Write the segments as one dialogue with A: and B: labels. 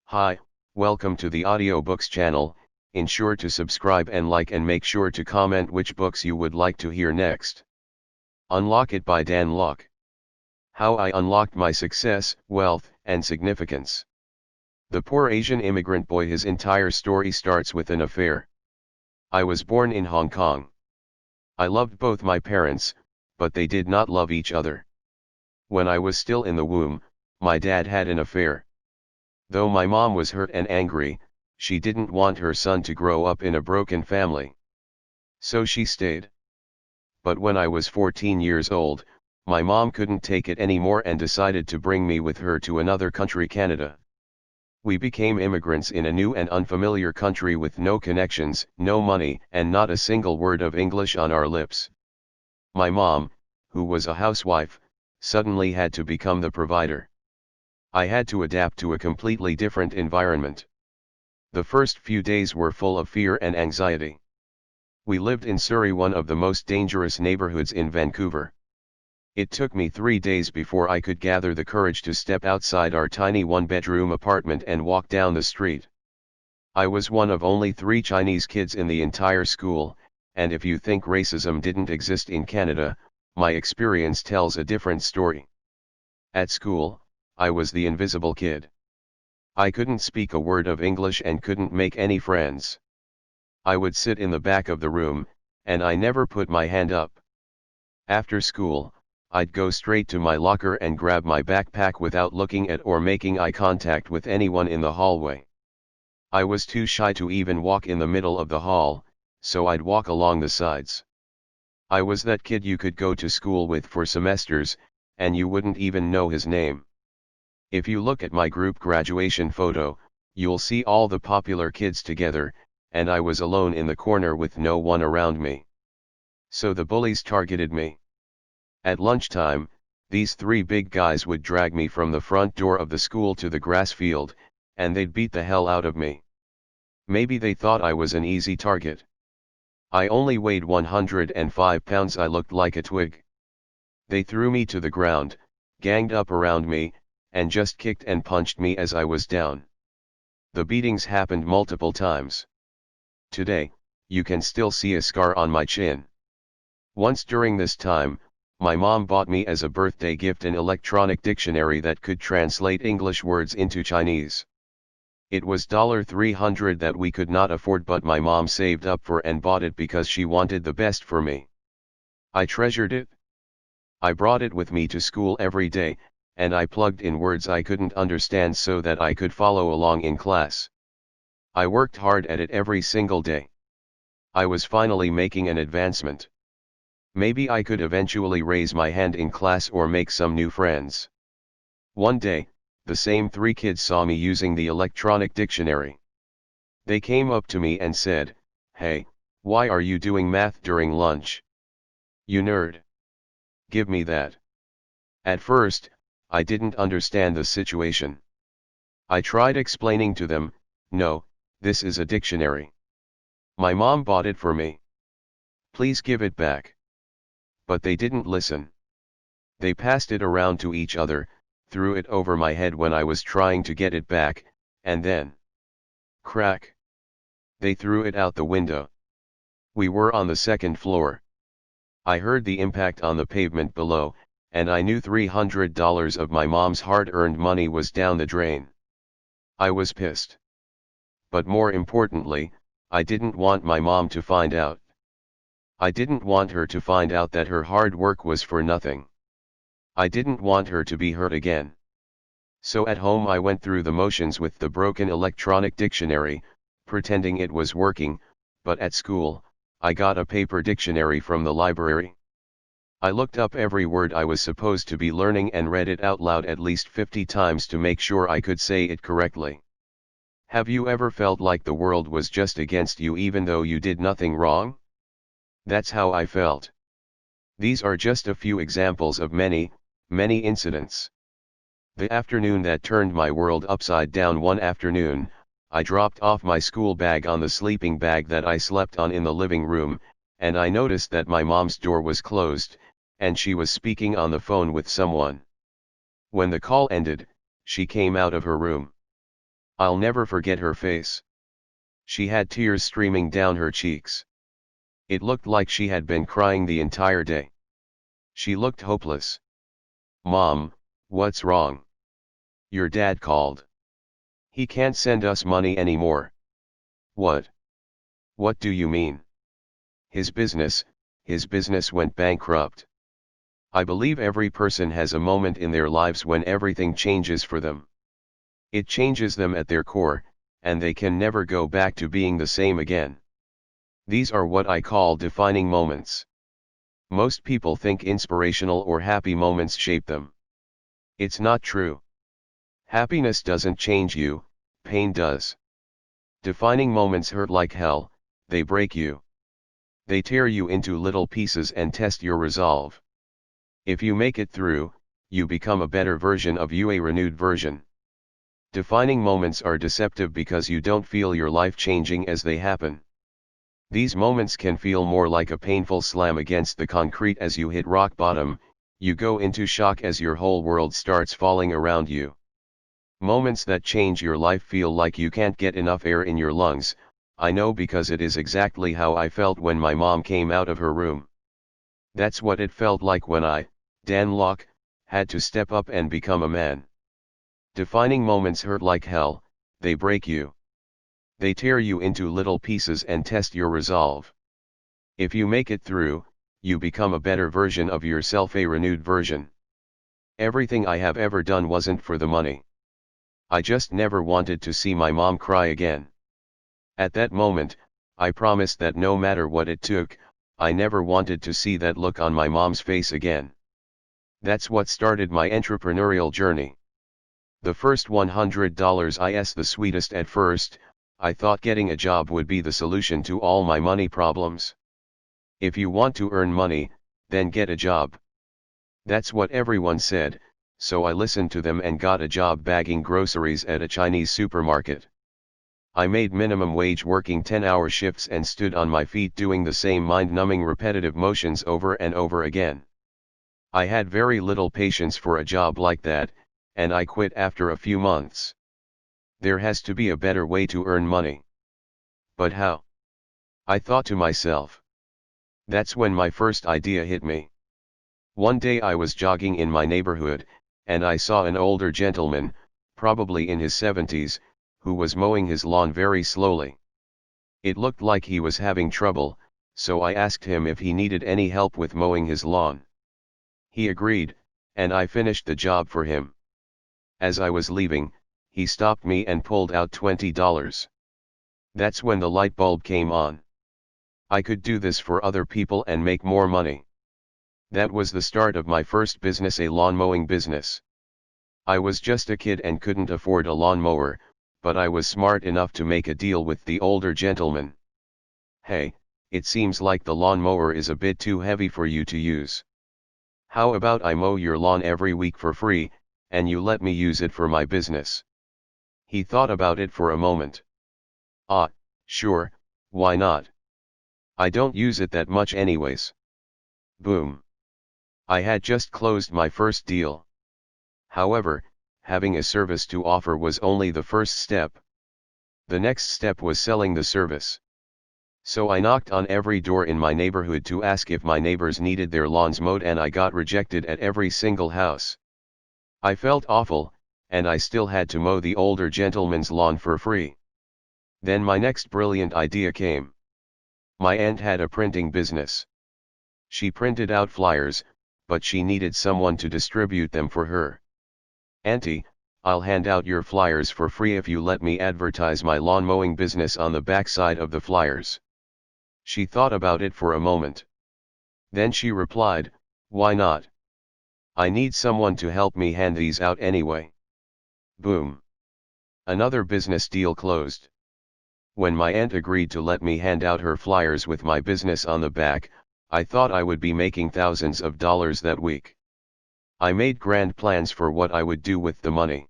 A: Hi, welcome to the audiobooks channel. Ensure to subscribe and like and make sure to comment which books you would like to hear next. Unlock It by Dan Lok. How I Unlocked My Success, Wealth, and Significance. The poor Asian immigrant boy, his entire story starts with an affair. I was born in Hong Kong. I loved both my parents, but they did not love each other. When I was still in the womb, my dad had an affair. Though my mom was hurt and angry, she didn't want her son to grow up in a broken family. So she stayed. But when I was 14 years old, my mom couldn't take it anymore and decided to bring me with her to another country, Canada. We became immigrants in a new and unfamiliar country with no connections, no money, and not a single word of English on our lips. My mom, who was a housewife, suddenly had to become the provider. I had to adapt to a completely different environment. The first few days were full of fear and anxiety. We lived in Surrey, one of the most dangerous neighborhoods in Vancouver. It took me 3 days before I could gather the courage to step outside our tiny one-bedroom apartment and walk down the street. I was one of only 3 Chinese kids in the entire school, and if you think racism didn't exist in Canada, my experience tells a different story. At school, I was the invisible kid. I couldn't speak a word of English and couldn't make any friends. I would sit in the back of the room, and I never put my hand up. After school, I'd go straight to my locker and grab my backpack without looking at or making eye contact with anyone in the hallway. I was too shy to even walk in the middle of the hall, so I'd walk along the sides. I was that kid you could go to school with for semesters, and you wouldn't even know his name. If you look at my group graduation photo, you'll see all the popular kids together, and I was alone in the corner with no one around me. So the bullies targeted me. At lunchtime, these 3 big guys would drag me from the front door of the school to the grass field, and they'd beat the hell out of me. Maybe they thought I was an easy target. I only weighed 105 pounds. I looked like a twig. They threw me to the ground, ganged up around me, and just kicked and punched me as I was down. The beatings happened multiple times. Today, you can still see a scar on my chin. Once during this time, my mom bought me as a birthday gift an electronic dictionary that could translate English words into Chinese. It was $300 that we could not afford, but my mom saved up for and bought it because she wanted the best for me. I treasured it. I brought it with me to school every day, and I plugged in words I couldn't understand so that I could follow along in class. I worked hard at it every single day. I was finally making an advancement. Maybe I could eventually raise my hand in class or make some new friends. One day, the same 3 kids saw me using the electronic dictionary. They came up to me and said, "Hey, why are you doing math during lunch? You nerd. Give me that." At first, I didn't understand the situation. I tried explaining to them, "No, this is a dictionary. My mom bought it for me. Please give it back." But they didn't listen. They passed it around to each other, threw it over my head when I was trying to get it back, and then, crack! They threw it out the window. We were on the 2nd floor. I heard the impact on the pavement below, and I knew $300 of my mom's hard-earned money was down the drain. I was pissed. But more importantly, I didn't want my mom to find out. I didn't want her to find out that her hard work was for nothing. I didn't want her to be hurt again. So at home I went through the motions with the broken electronic dictionary, pretending it was working, but at school, I got a paper dictionary from the library. I looked up every word I was supposed to be learning and read it out loud at least 50 times to make sure I could say it correctly. Have you ever felt like the world was just against you even though you did nothing wrong? That's how I felt. These are just a few examples of many, many incidents. The afternoon that turned my world upside down one afternoon, I dropped off my school bag on the sleeping bag that I slept on in the living room, and I noticed that my mom's door was closed, and she was speaking on the phone with someone. When the call ended, she came out of her room. I'll never forget her face. She had tears streaming down her cheeks. It looked like she had been crying the entire day. She looked hopeless. "Mom, what's wrong? Your dad called. He can't send us money anymore." "What? What do you mean?" His business went bankrupt." I believe every person has a moment in their lives when everything changes for them. It changes them at their core, and they can never go back to being the same again. These are what I call defining moments. Most people think inspirational or happy moments shape them. It's not true. Happiness doesn't change you, pain does. Defining moments hurt like hell, they break you. They tear you into little pieces and test your resolve. If you make it through, you become a better version of you, a renewed version. Defining moments are deceptive because you don't feel your life changing as they happen. These moments can feel more like a painful slam against the concrete as you hit rock bottom. You go into shock as your whole world starts falling around you. Moments that change your life feel like you can't get enough air in your lungs. I know because it is exactly how I felt when my mom came out of her room. That's what it felt like when I, Dan Lok, had to step up and become a man. Defining moments hurt like hell, they break you. They tear you into little pieces and test your resolve. If you make it through, you become a better version of yourself, a renewed version. Everything I have ever done wasn't for the money. I just never wanted to see my mom cry again. At that moment, I promised that no matter what it took, I never wanted to see that look on my mom's face again. That's what started my entrepreneurial journey. The first $100 is the sweetest at first. I thought getting a job would be the solution to all my money problems. If you want to earn money, then get a job. That's what everyone said, so I listened to them and got a job bagging groceries at a Chinese supermarket. I made minimum wage working 10-hour shifts and stood on my feet doing the same mind-numbing repetitive motions over and over again. I had very little patience for a job like that, and I quit after a few months. There has to be a better way to earn money. But how? I thought to myself. That's when my first idea hit me. One day I was jogging in my neighborhood, and I saw an older gentleman, probably in his 70s, who was mowing his lawn very slowly. It looked like he was having trouble, so I asked him if he needed any help with mowing his lawn. He agreed, and I finished the job for him. As I was leaving, he stopped me and pulled out $20. That's when the light bulb came on. I could do this for other people and make more money. That was the start of my first business, a lawn mowing business. I was just a kid and couldn't afford a lawnmower, but I was smart enough to make a deal with the older gentleman. "Hey, it seems like the lawnmower is a bit too heavy for you to use. How about I mow your lawn every week for free, and you let me use it for my business?" He thought about it for a moment. "Ah, sure, why not? I don't use it that much anyways." Boom. I had just closed my first deal. However, having a service to offer was only the first step. The next step was selling the service. So I knocked on every door in my neighborhood to ask if my neighbors needed their lawns mowed, and I got rejected at every single house. I felt awful, and I still had to mow the older gentleman's lawn for free. Then my next brilliant idea came. My aunt had a printing business. She printed out flyers, but she needed someone to distribute them for her. "Auntie, I'll hand out your flyers for free if you let me advertise my lawn mowing business on the backside of the flyers." She thought about it for a moment. Then she replied, "Why not? I need someone to help me hand these out anyway." Boom. Another business deal closed. When my aunt agreed to let me hand out her flyers with my business on the back, I thought I would be making thousands of dollars that week. I made grand plans for what I would do with the money.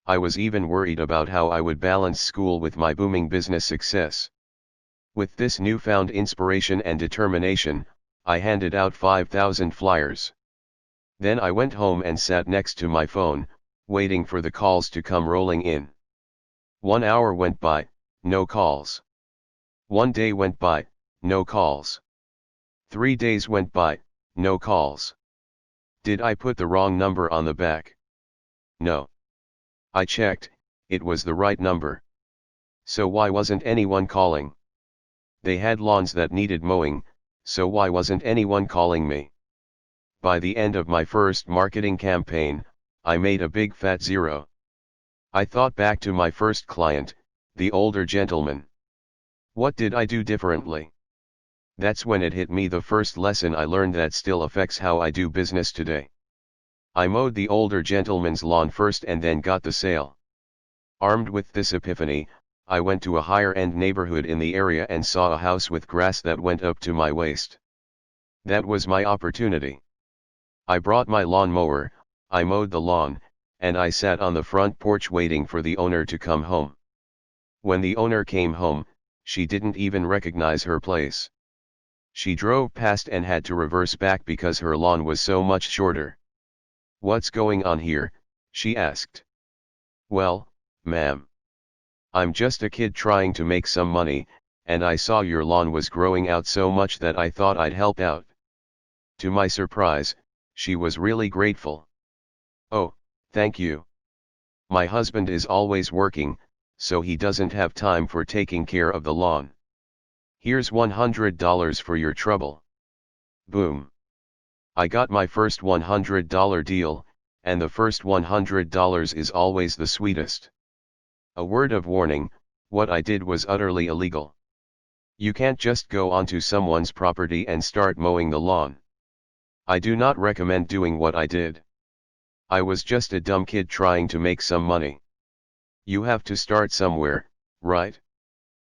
A: I was even worried about how I would balance school with my booming business success. With this newfound inspiration and determination, I handed out 5,000 flyers. Then I went home and sat next to my phone, waiting for the calls to come rolling in. 1 hour went by, no calls. 1 day went by, no calls. 3 days went by, no calls. Did I put the wrong number on the back? No. I checked, it was the right number. So why wasn't anyone calling? They had lawns that needed mowing, so why wasn't anyone calling me? By the end of my first marketing campaign, I made a big fat zero. I thought back to my first client, the older gentleman. What did I do differently? That's when it hit me, the first lesson I learned that still affects how I do business today. I mowed the older gentleman's lawn first and then got the sale. Armed with this epiphany, I went to a higher-end neighborhood in the area and saw a house with grass that went up to my waist. That was my opportunity. I brought my lawn mower, I mowed the lawn, and I sat on the front porch waiting for the owner to come home. When the owner came home, she didn't even recognize her place. She drove past and had to reverse back because her lawn was so much shorter. "What's going on here?" she asked. "Well, ma'am, I'm just a kid trying to make some money, and I saw your lawn was growing out so much that I thought I'd help out." To my surprise, she was really grateful. "Oh, thank you. My husband is always working, so he doesn't have time for taking care of the lawn. Here's $100 for your trouble." Boom. I got my first $100 deal, and the first $100 is always the sweetest. A word of warning, what I did was utterly illegal. You can't just go onto someone's property and start mowing the lawn. I do not recommend doing what I did. I was just a dumb kid trying to make some money. You have to start somewhere, right?